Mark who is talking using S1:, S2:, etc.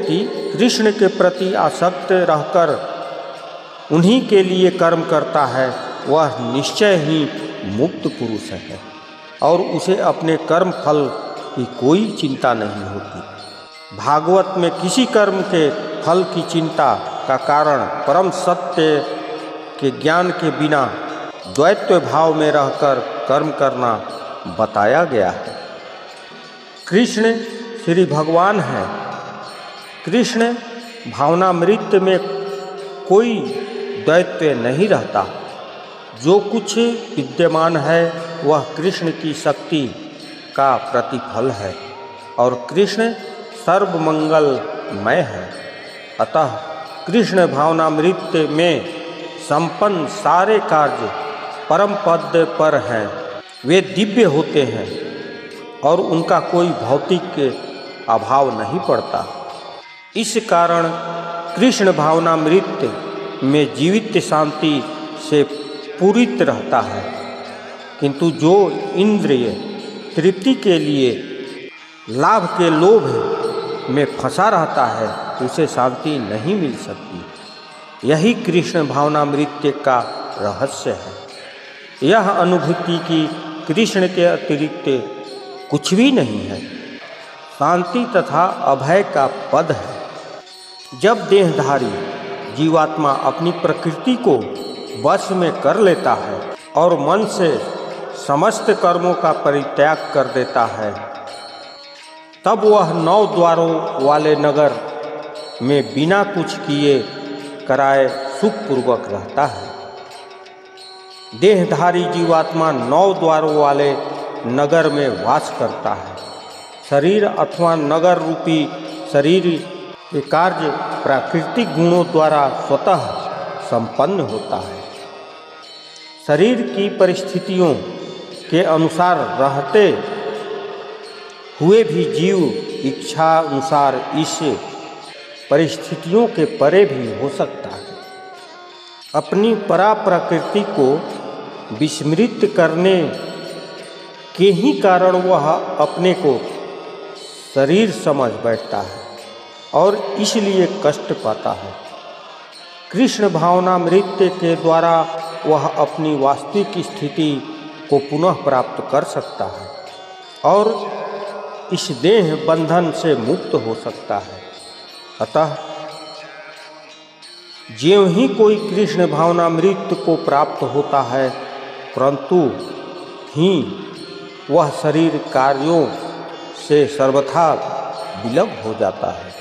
S1: व्यक्ति कृष्ण के प्रति आसक्त रहकर उन्हीं के लिए कर्म करता है, वह निश्चय ही मुक्त पुरुष है और उसे अपने कर्म फल की कोई चिंता नहीं होती। भागवत में किसी कर्म के फल की चिंता का कारण परम सत्य के ज्ञान के बिना द्वैत्व भाव में रहकर कर्म करना बताया गया है। कृष्ण श्री भगवान हैं। कृष्ण भावनामृत में कोई द्वैत्व नहीं रहता। जो कुछ विद्यमान है वह कृष्ण की शक्ति का प्रतिफल है और कृष्ण सर्वमंगलमय है। अतः कृष्ण भावनामृत में संपन्न सारे कार्य परम पद पर हैं। वे दिव्य होते हैं और उनका कोई भौतिक अभाव नहीं पड़ता। इस कारण कृष्ण भावनामृत में जीवित शांति से पूरित रहता है, किंतु जो इंद्रिय तृप्ति के लिए लाभ के लोभ में फंसा रहता है उसे शांति नहीं मिल सकती। यही कृष्ण भावनामृत का रहस्य है। यह अनुभूति की कृष्ण के अतिरिक्त कुछ भी नहीं है। शांति तथा अभय का पद है। जब देहधारी जीवात्मा अपनी प्रकृति को वश में कर लेता है और मन से समस्त कर्मों का परित्याग कर देता है, तब वह 9 द्वारों वाले नगर में बिना कुछ किए कराए सुखपूर्वक रहता है। देहधारी जीवात्मा 9 द्वारों वाले नगर में वास करता है। शरीर अथवा नगर रूपी शरीर के कार्य प्राकृतिक गुणों द्वारा स्वतः संपन्न होता है। शरीर की परिस्थितियों के अनुसार रहते हुए भी जीव इच्छा अनुसार इस परिस्थितियों के परे भी हो सकता है। अपनी परा प्रकृति को विस्मृत करने के ही कारण वह अपने को शरीर समझ बैठता है और इसलिए कष्ट पाता है। कृष्ण भावनामृत के द्वारा वह अपनी वास्तविक स्थिति को पुनः प्राप्त कर सकता है और इस देह बंधन से मुक्त हो सकता है। अतः ज्यों ही कोई कृष्ण भावनामृत को प्राप्त होता है, परंतु ही वह शरीर कार्यों से सर्वथा विलग हो जाता है।